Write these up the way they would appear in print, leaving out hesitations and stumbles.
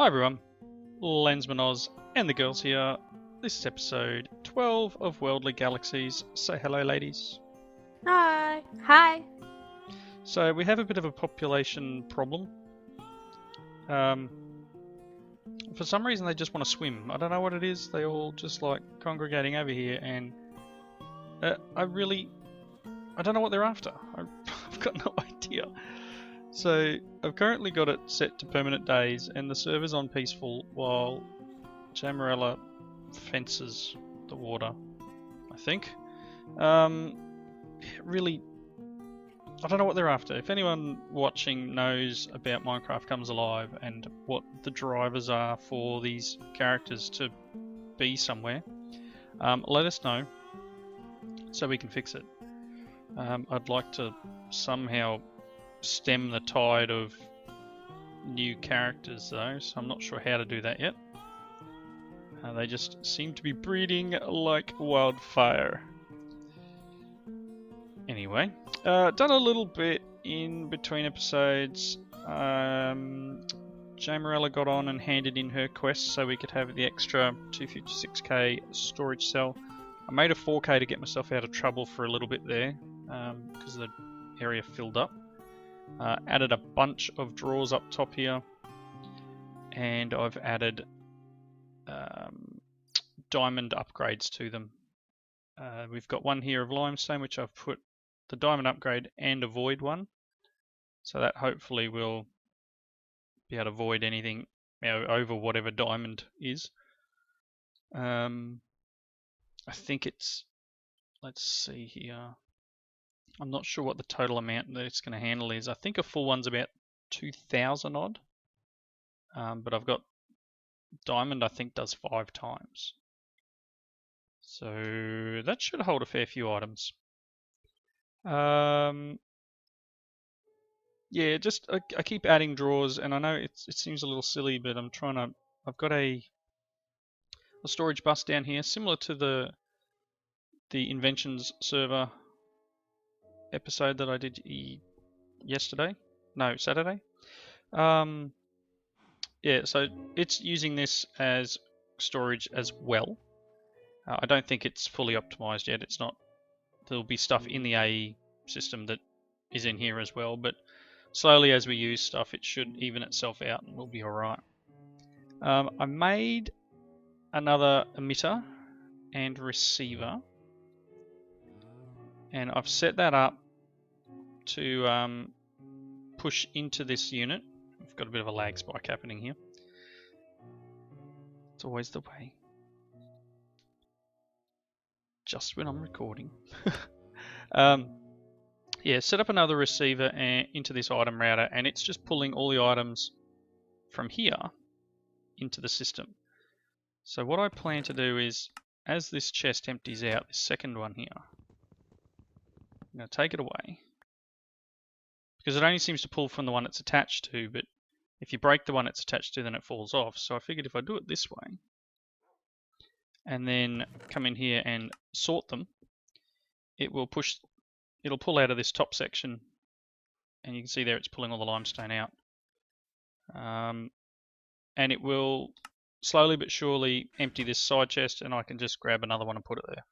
Hi everyone, Lensman Oz and the girls here. This is episode 12 of Worldly Galaxies. Say hello, ladies. Hi. Hi. So we have a bit of a population problem. For some reason they just want to swim. I don't know what it is. They all just like congregating over here, and I don't know what they're after. I've got no idea. So I've currently got it set to permanent days, and the server's on peaceful while Jamerella fences the water, I think. Really, I don't know what they're after. If anyone watching knows about Minecraft Comes Alive and what the drivers are for these characters to be somewhere, let us know so we can fix it. I'd like to somehow stem the tide of new characters though, so I'm not sure how to do that yet. They just seem to be breeding like wildfire. Anyway, done a little bit in between episodes. Jamerella got on and handed in her quest so we could have the extra 256k storage cell. I made a 4k to get myself out of trouble for a little bit there because the area filled up. Added a bunch of drawers up top here, and I've added diamond upgrades to them. We've got one here of limestone, which I've put the diamond upgrade and a void one, so that hopefully will be able to void anything over whatever diamond is. I think it's, let's see here, I'm not sure what the total amount that it's going to handle is. I think a full one's about 2,000 odd, but I've got diamond I think does 5 times. So that should hold a fair few items. Yeah, just I keep adding drawers, and I know it seems a little silly, but I've got a storage bus down here, similar to the Inventions server episode that I did Saturday. Yeah, so it's using this as storage as well. I don't think it's fully optimized yet. It's not. There'll be stuff in the AE system that is in here as well, but slowly as we use stuff, it should even itself out and we'll be alright. I made another emitter and receiver, and I've set that up to push into this unit. I've got a bit of a lag spike happening here. It's always the way. Just when I'm recording. Yeah, set up another receiver into this item router, and it's just pulling all the items from here into the system. So what I plan to do is, as this chest empties out, this second one here, I'm going to take it away, because it only seems to pull from the one it's attached to, but if you break the one it's attached to, then it falls off. So I figured if I do it this way, and then come in here and sort them, it'll pull out of this top section, and you can see there it's pulling all the limestone out. And it will slowly but surely empty this side chest, and I can just grab another one and put it there.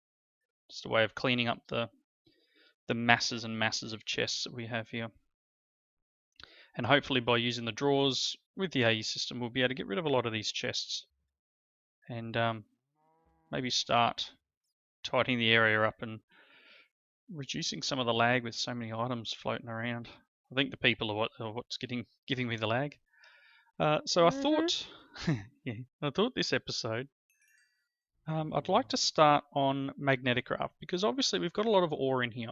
Just a way of cleaning up the masses and masses of chests that we have here. And hopefully by using the drawers with the AE system, we'll be able to get rid of a lot of these chests, and maybe start tightening the area up and reducing some of the lag with so many items floating around. I think the people are what's giving me the lag. So I thought, yeah, I thought this episode, I'd like to start on Magneticraft, because obviously we've got a lot of ore in here.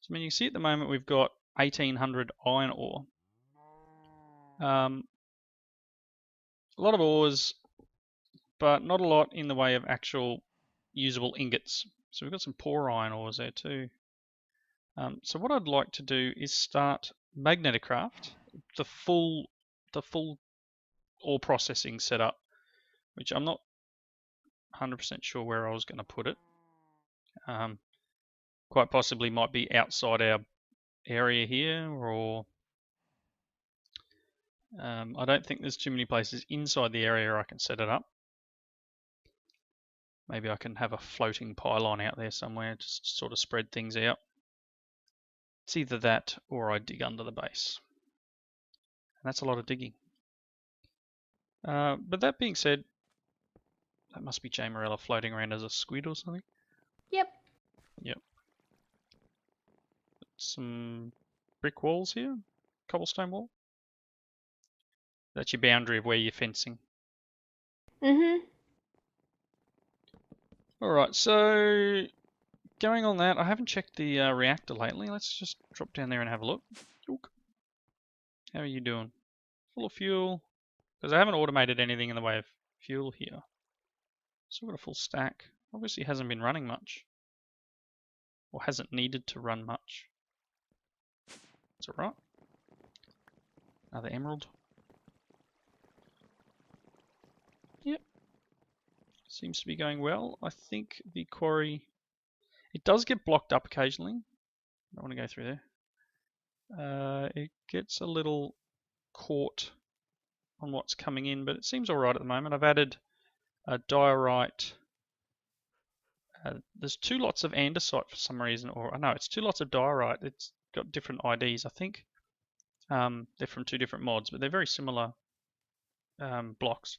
So I mean, you can see at the moment we've got 1,800 iron ore. A lot of ores, but not a lot in the way of actual usable ingots. So we've got some poor iron ores there too. So what I'd like to do is start Magneticraft, the full ore processing setup, which I'm not 100% sure where I was going to put it. Quite possibly might be outside our area here, or I don't think there's too many places inside the area I can set it up. Maybe I can have a floating pylon out there somewhere, just to sort of spread things out. It's either that or I dig under the base. And that's a lot of digging. But that being said, that must be Jamerella floating around as a squid or something. Yep. Yep. Some brick walls here, cobblestone wall. That's your boundary of where you're fencing. Alright, so going on that, I haven't checked the reactor lately. Let's just drop down there and have a look. How are you doing? Full of fuel? Because I haven't automated anything in the way of fuel here. Still got a full stack. Obviously hasn't been running much. Or hasn't needed to run much. That's alright. Another emerald. Yep. Seems to be going well. I think the quarry... It does get blocked up occasionally. I don't want to go through there. It gets a little caught on what's coming in, but it seems alright at the moment. I've added a diorite. There's 2 lots of andesite for some reason, or no, it's 2 lots of diorite. It's got different IDs, I think. They're from 2 different mods, but they're very similar blocks.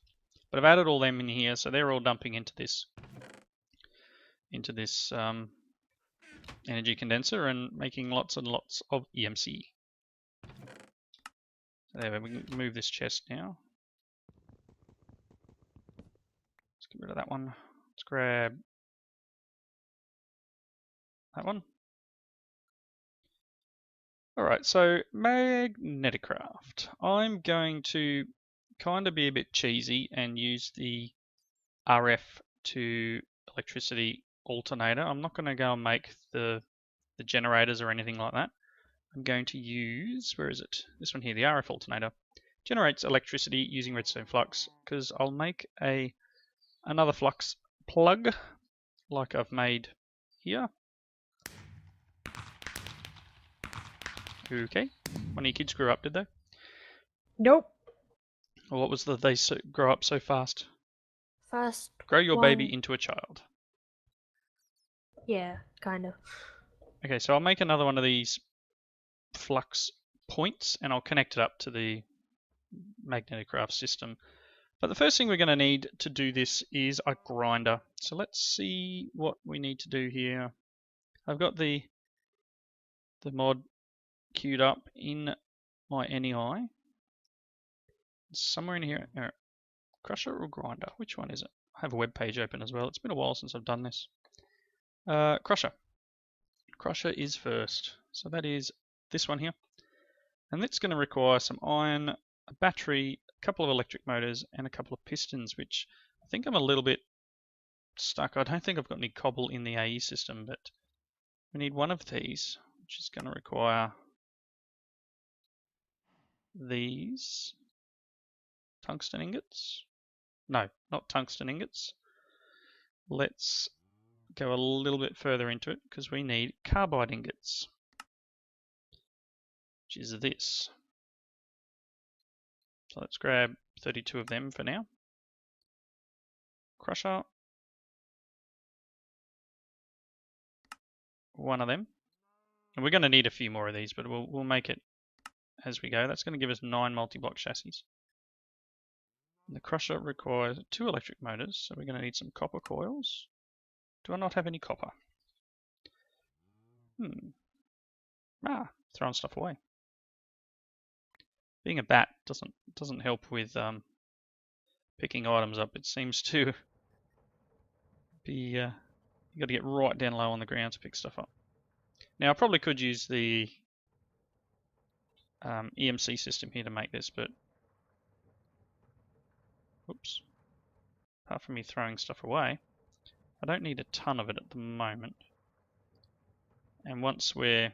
But I've added all them in here, so they're all dumping into this energy condenser and making lots and lots of EMC. So there, we can move this chest now. Let's get rid of that one. Let's grab that one. Alright, so Magneticraft. I'm going to kind of be a bit cheesy and use the RF to electricity alternator. I'm not going to go and make the generators or anything like that. I'm going to use, where is it? This one here, the Rf Alternator. Generates electricity using redstone flux, because I'll make another flux plug like I've made here. Okay. One of your kids grew up, did they? Nope. Or what was the they grow up so fast? First. Grow your baby into a child. Yeah, kind of. Okay, so I'll make another one of these flux points and I'll connect it up to the Magneticraft system. But the first thing we're going to need to do this is a grinder. So let's see what we need to do here. I've got the mod queued up in my NEI. Somewhere in here. Crusher or grinder? Which one is it? I have a web page open as well. It's been a while since I've done this. Crusher. Crusher is first. So that is this one here. And that's going to require some iron, a battery, a couple of electric motors, and a couple of pistons, which I think I'm a little bit stuck. I don't think I've got any cobble in the AE system, but we need one of these, which is going to require these tungsten ingots. No, not tungsten ingots. Let's go a little bit further into it because we need carbide ingots, which is this. So let's grab 32 of them for now. Crusher. One of them. And we're going to need a few more of these, but we'll make it as we go. That's going to give us 9 multi-block chassis. And the crusher requires 2 electric motors, so we're going to need some copper coils. Do I not have any copper? Throwing stuff away. Being a bat doesn't help with picking items up. It seems to be you got to get right down low on the ground to pick stuff up. Now I probably could use the EMC system here to make this, but oops. Apart from me throwing stuff away, I don't need a ton of it at the moment. And once we're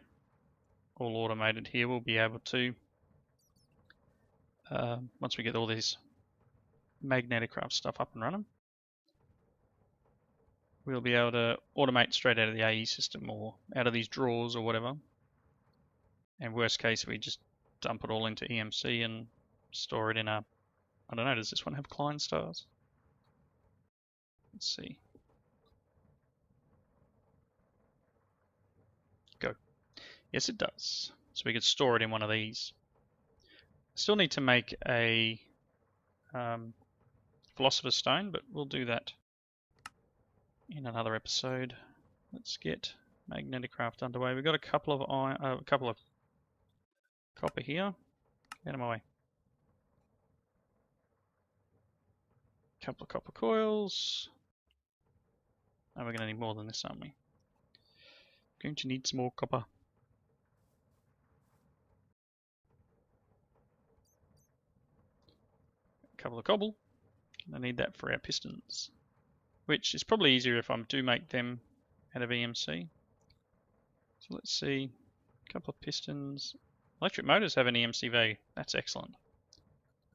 all automated here, we'll be able to, once we get all these Magneticraft stuff up and running, we'll be able to automate straight out of the AE system or out of these drawers or whatever. And worst case, we just dump it all into EMC and store it in a, I don't know, does this one have Klein stars? Let's see. Go. Yes, it does. So we could store it in one of these. Still need to make a Philosopher's Stone, but we'll do that in another episode. Let's get Magneticraft underway. We've got a couple of copper here. Get them away. Couple of copper coils. Oh, we're going to need more than this, aren't we? Going to need some more copper. A couple of cobble. I need that for our pistons, which is probably easier if I do make them out of EMC. So let's see. A couple of pistons. Electric motors have an EMC value. That's excellent.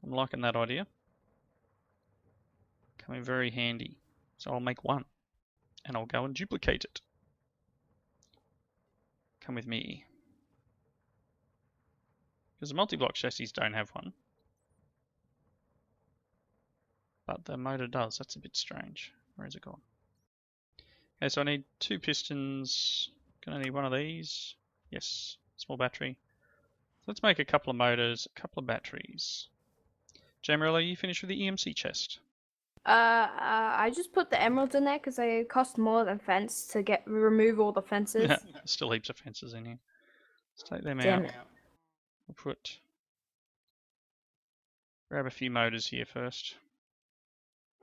I'm liking that idea. Coming very handy. So I'll make one and I'll go and duplicate it. Come with me. Because the multi-block chassis don't have one. But the motor does. That's a bit strange. Where is it gone? Okay, so I need 2 pistons. Gonna need one of these. Yes, small battery. Let's make a couple of motors, a couple of batteries. Jamerella, you finished with the EMC chest? I just put the emeralds in there because they cost more than fence to remove all the fences. Still heaps of fences in here. Let's take them Damn out. it. We'll grab a few motors here first.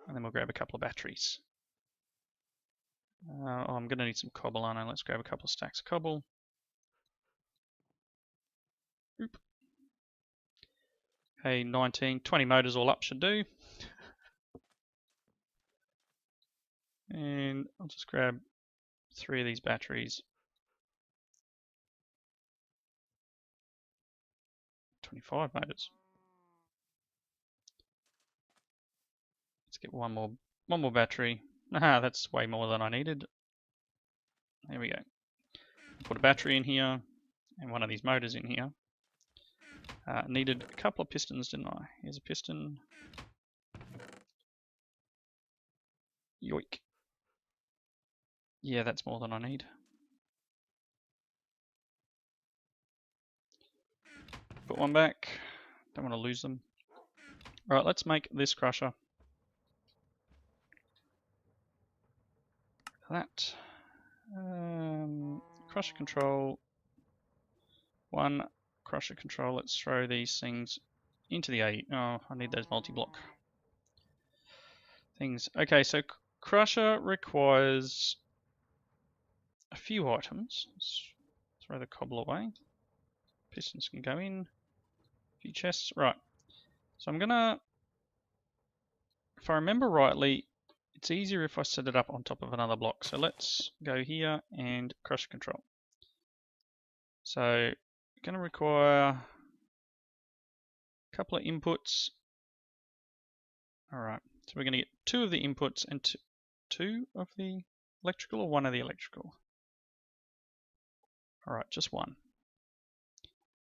And then we'll grab a couple of batteries. I'm going to need some cobble, aren't I? Let's grab a couple of stacks of cobble. Oop. Okay, 20 motors all up should do. And I'll just grab 3 of these batteries. 25 motors. Let's get one more battery. Aha, that's way more than I needed. There we go. Put a battery in here and one of these motors in here. Needed a couple of pistons, didn't I? Here's a piston. Yoink. Yeah, that's more than I need. Put one back. Don't want to lose them. Alright, let's make this crusher. That. Crusher control. One crusher control. Let's throw these things into the A. Oh, I need those multi-block things. Okay, so crusher requires a few items. Let's throw the cobble away. Pistons can go in. A few chests. Right. So I'm gonna, if I remember rightly, it's easier if I set it up on top of another block. So let's go here and crusher control. So going to require a couple of inputs. Alright, so we're going to get 2 of the inputs and 2 of the electrical, or 1 of the electrical? Alright, just 1.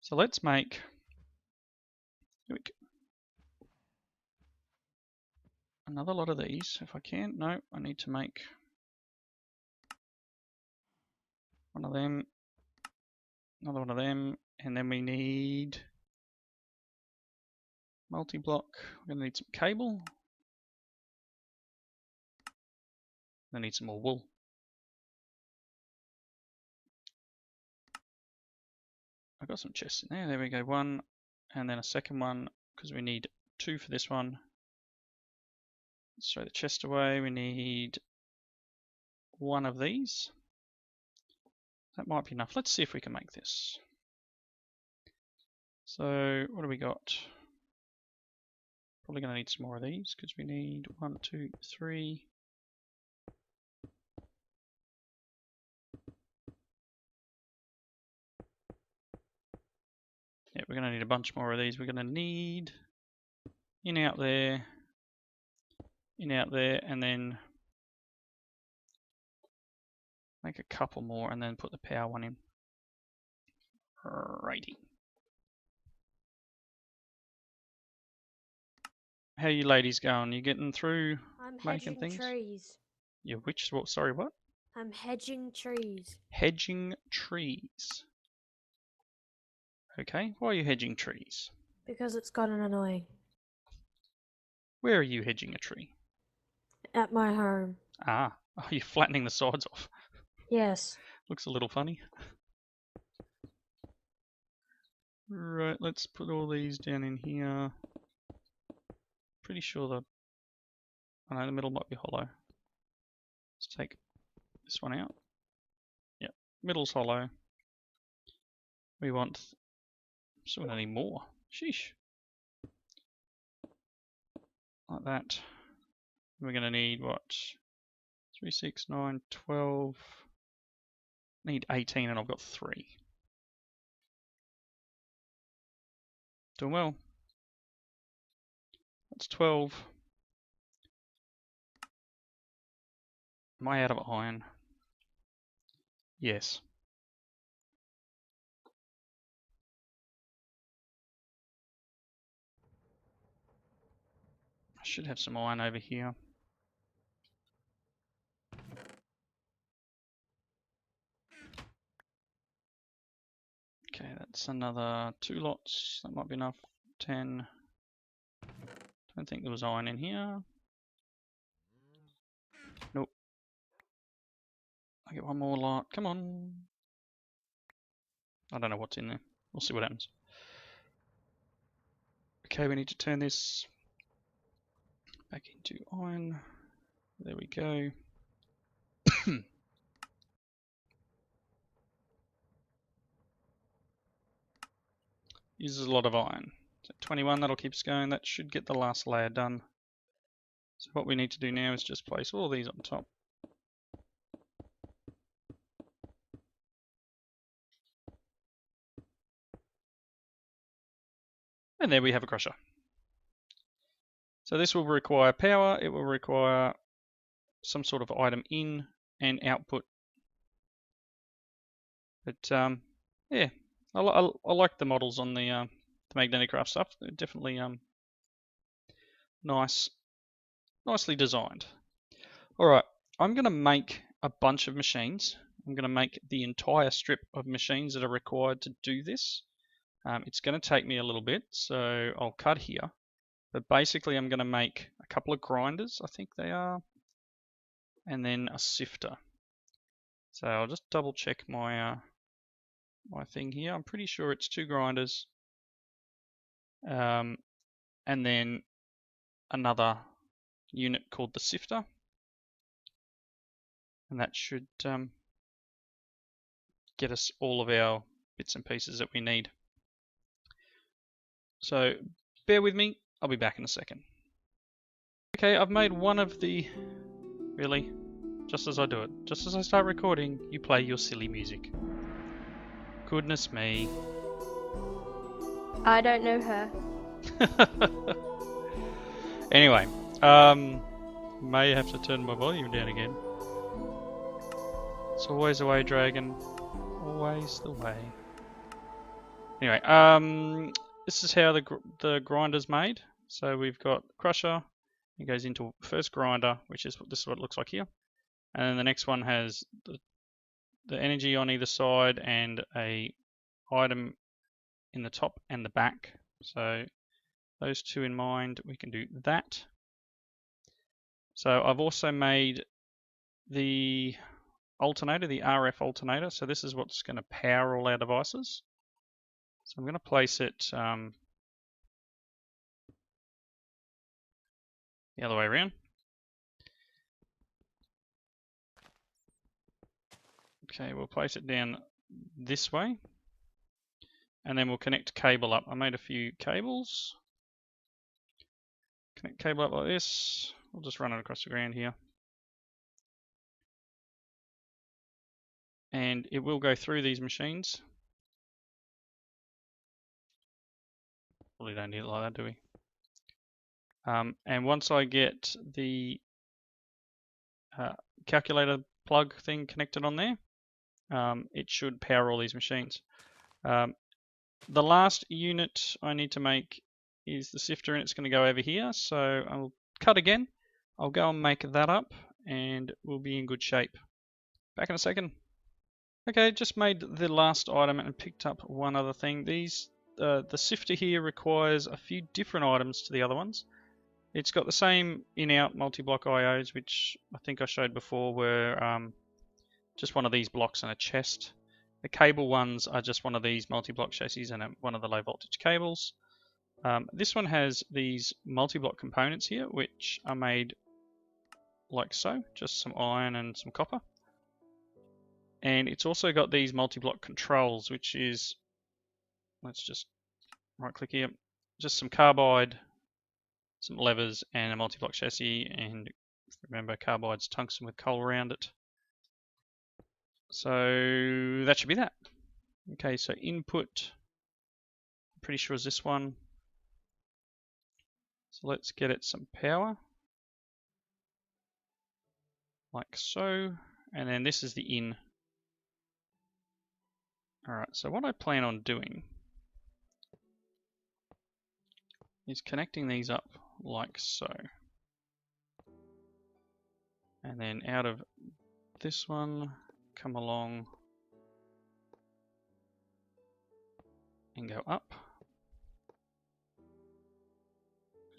So let's make, here we go, another lot of these if I can. No, I need to make one of them, another one of them, and then we need multi-block. We're going to need some cable. I need some more wool. I've got some chests in there. There we go. 1, and then a second one because we need 2 for this one. Let's throw the chest away. We need 1 of these. That might be enough. Let's see if we can make this. So what do we got? Probably going to need some more of these because we need 1, 2, 3. Yeah, we're going to need a bunch more of these. We're going to need in, out there, and then make a couple more and then put the power one in. Righty. How you ladies going? You getting through I'm making hedging things? trees. You which? What? Sorry, what? I'm hedging trees. Hedging trees. Okay, why are you hedging trees? Because it's gotten annoying. Where are you hedging a tree? At my home. Ah, are you flattening the sides off? Yes. Looks a little funny. Right, let's put all these down in here. Pretty sure I know the middle might be hollow. Let's take this one out. Yep, middle's hollow. We want... still gonna need more. Sheesh. Like that. We're gonna need what? 3, 6, 9, 12. Need 18 and I've got 3. Doing well. That's 12. Am I out of iron? Yes. I should have some iron over here. Okay, that's another 2 lots. That might be enough. 10. Don't think there was iron in here. Nope. I get one more lot. Come on. I don't know what's in there. We'll see what happens. Okay, we need to turn this back into iron. There we go. Uses a lot of iron. So 21, that'll keep us going. That should get the last layer done. So what we need to do now is just place all these on top. And there we have a crusher. So this will require power, it will require some sort of item in and output. But yeah, I like the models on the Magneticraft stuff. They're definitely nicely designed. Alright, I'm going to make a bunch of machines. I'm going to make the entire strip of machines that are required to do this. It's going to take me a little bit, so I'll cut here. But basically I'm going to make a couple of grinders, I think they are, and then a sifter. So I'll just double check my my thing here. I'm pretty sure it's 2 grinders, and then another unit called the sifter, and that should get us all of our bits and pieces that we need. So bear with me, I'll be back in a second. Okay, I've made one of the... Really? Just as I do it. Just as I start recording, you play your silly music. Goodness me. I don't know her. Anyway, may have to turn my volume down again. It's always the way, Dragon. Always the way. Anyway, this is how the grinder's made. So we've got crusher. It goes into first grinder, which is this is what it looks like here. And then the next one has the energy on either side and a item in the top and the back. So those 2 in mind, we can do that. So I've also made the alternator, the Rf Alternator. So this is what's going to power all our devices. So I'm going to place it the other way around. Okay, we'll place it down this way. And then we'll connect cable up. I made a few cables. Connect cable up like this. We'll just run it across the ground here. And it will go through these machines. Probably don't need it like that, do we? And once I get the calculator plug thing connected on there, it should power all these machines. The last unit I need to make is the sifter, and it's going to go over here. So I'll cut again. I'll go and make that up, and we'll be in good shape. Back in a second. Okay, just made the last item and picked up one other thing. The sifter here requires a few different items to the other ones. It's got the same in-out multi-block IOs, which I think I showed before were just one of these blocks and a chest. The cable ones are just one of these multi-block chassis and one of the low voltage cables. This one has these multi-block components here, which are made like so, just some iron and some copper. And it's also got these multi-block controls, which is, let's just right click here, just some carbide, some levers and a multi-block chassis, and remember carbide's tungsten with coal around it. So that should be that. Okay, so input, I'm pretty sure is this one. So let's get it some power, like so, and then this is the in. Alright, so what I plan on doing is connecting these up like so. And then out of this one, come along and go up.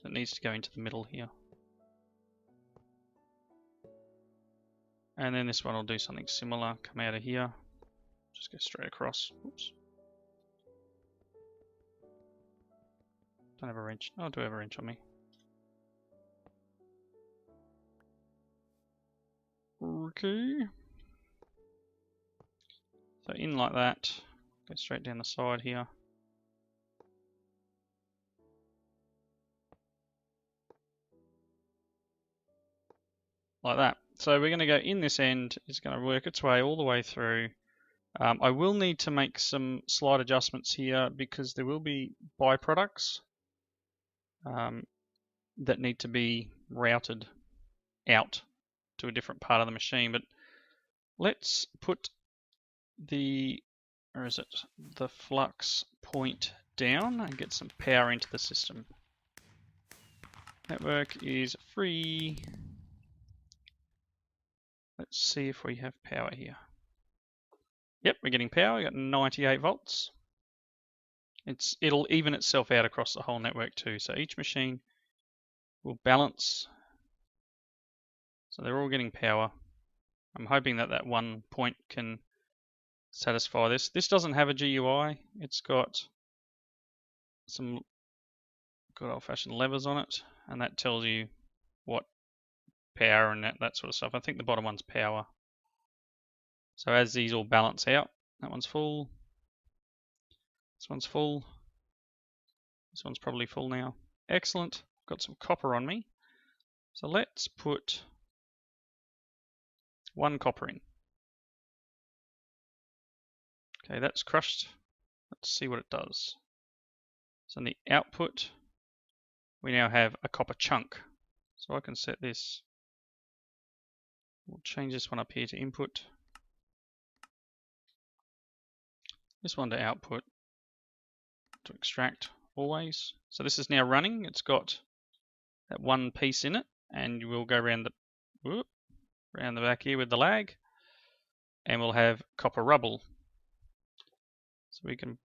It needs to go into the middle here. And then this one will do something similar, come out of here. Just go straight across. Oops. Don't have a wrench. Oh, I do have a wrench on me. Okay. So in like that. Go straight down the side here. Like that. So we're going to go in this end. It's going to work its way all the way through. I will need to make some slight adjustments here because there will be byproducts that need to be routed out to a different part of the machine. But let's put the, where is it, the flux point down and get some power into the system. Network is free. Let's see if we have power here. Yep, we're getting power. We got 98 volts. It'll even itself out across the whole network too. So each machine will balance. So they're all getting power. I'm hoping that that one point can satisfy this. This doesn't have a GUI. It's got some good old-fashioned levers on it, and that tells you what power and that sort of stuff. I think the bottom one's power. So as these all balance out, that one's full, this one's full, this one's probably full now. Excellent. Got some copper on me. So let's put one copper in. Okay, that's crushed. Let's see what it does. So in the output, we now have a copper chunk. So I can set this, we'll change this one up here to input. This one to output, to extract always. So this is now running. It's got that one piece in it, and you will go around the back here with the lag, and we'll have copper rubble. So we can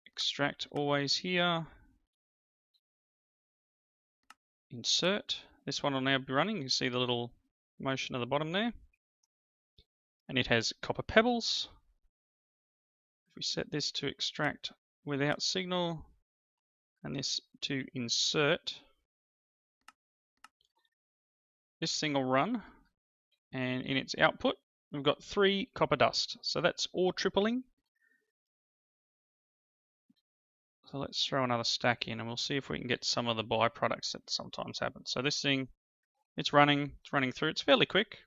extract always here. Insert. This one will now be running. You can see the little motion at the bottom there, and it has copper pebbles. We set this to extract without signal and this to insert. This thing will run, and in its output we've got 3 copper dust. So that's ore tripling. So let's throw another stack in and we'll see if we can get some of the byproducts that sometimes happen. So this thing, it's running through. It's fairly quick.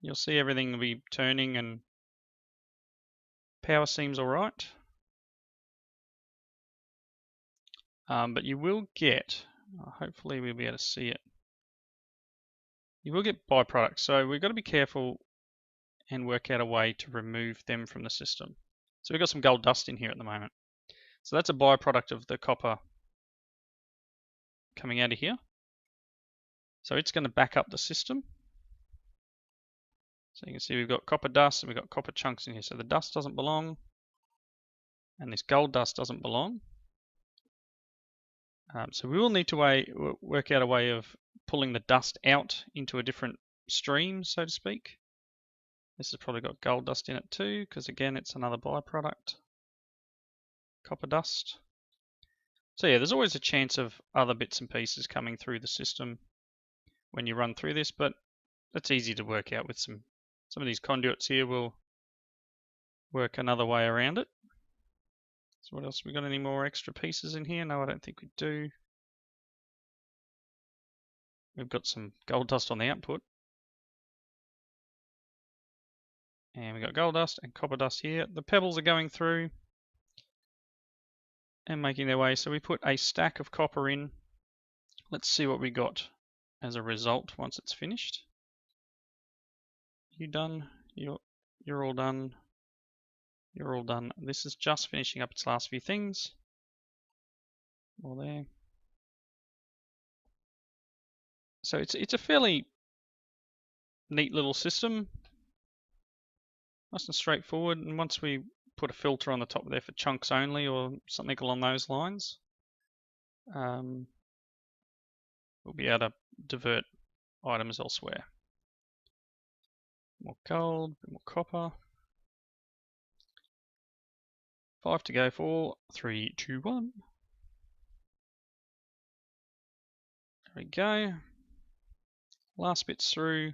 You'll see everything will be turning and power seems alright. But you will get, hopefully we'll be able to see it. You will get byproducts, so we've got to be careful and work out a way to remove them from the system. So we've got some gold dust in here at the moment. So that's a byproduct of the copper coming out of here. So it's going to back up the system. So you can see we've got copper dust and we've got copper chunks in here. So the dust doesn't belong, and this gold dust doesn't belong. So we will need to work out a way of pulling the dust out into a different stream, so to speak. This has probably got gold dust in it too, because again, it's another byproduct. Copper dust. So yeah, there's always a chance of other bits and pieces coming through the system when you run through this, but that's easy to work out with some of these conduits here. We'll work another way around it. So what else? We got any more extra pieces in here? No, I don't think we do. We've got some gold dust on the output. And we've got gold dust and copper dust here. The pebbles are going through and making their way. So we put a stack of copper in. Let's see what we got as a result once it's finished. You done? You're all done. You're all done. This is just finishing up its last few things. All there. So it's a fairly neat little system. Nice and straightforward. And once we put a filter on the top there for chunks only or something along those lines, we'll be able to divert items elsewhere. More gold, a bit more copper. 5 to go. 4, 3, 2, 1. There we go. Last bit's through.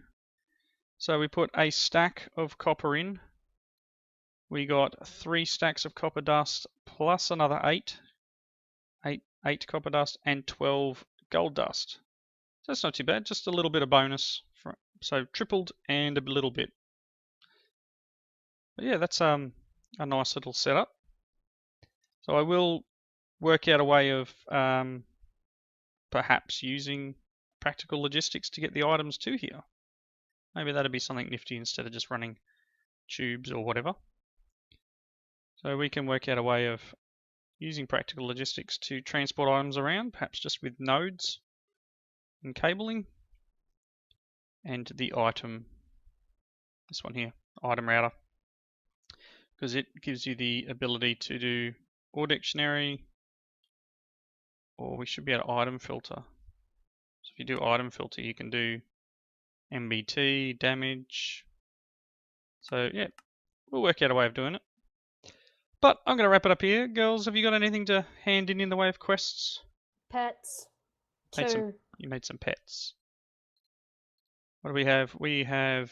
So we put a stack of copper in. We got 3 stacks of copper dust plus another 8 copper dust and 12 gold dust. So that's not too bad, just a little bit of bonus. So tripled and a little bit. But yeah, that's a nice little setup. So I will work out a way of perhaps using practical logistics to get the items to here. Maybe that'd be something nifty instead of just running tubes or whatever. So we can work out a way of using practical logistics to transport items around, perhaps just with nodes and cabling. And the item, this one here, item router, because it gives you the ability to do or dictionary, or we should be able to item filter. So if you do item filter, you can do MBT, damage. So yeah, we'll work out a way of doing it. But I'm going to wrap it up here. Girls, have you got anything to hand in the way of quests? Pets. You made some pets. What do we have? We have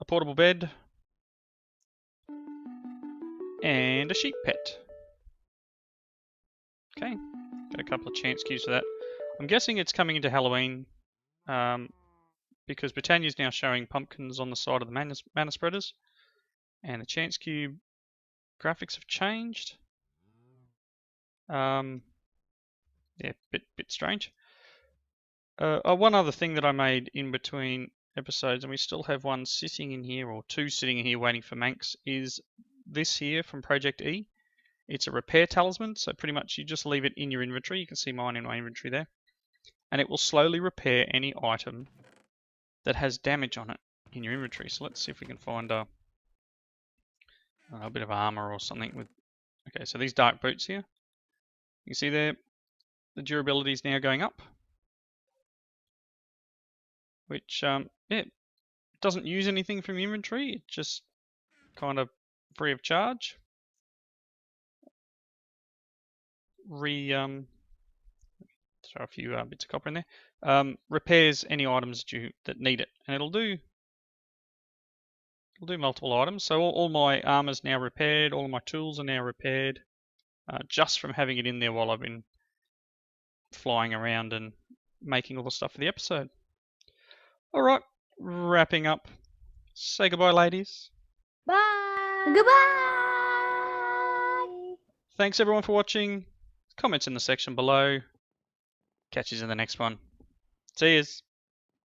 a portable bed and a sheep pet. Okay, got a couple of chance cues for that. I'm guessing it's coming into Halloween because Britannia's now showing pumpkins on the side of the mana spreaders, and the chance cube graphics have changed. Yeah, bit strange. One other thing that I made in between episodes, and we still have one sitting in here, or 2 sitting in here waiting for Manx, is this here from Project E. It's a repair talisman, so pretty much you just leave it in your inventory. You can see mine in my inventory there. And it will slowly repair any item that has damage on it in your inventory. So let's see if we can find a bit of armor or something with... Okay, so these dark boots here. You can see there, the durability is now going up. Which, yeah, doesn't use anything from your inventory. It's just kind of free of charge. Throw a few bits of copper in there. Repairs any items that need it, and it'll do multiple items. So all my armor's now repaired, all of my tools are now repaired, just from having it in there while I've been flying around and making all the stuff for the episode. All right, wrapping up. Say goodbye, ladies. Bye. Goodbye. Thanks everyone for watching. Comments in the section below. Catch you in the next one. See yous.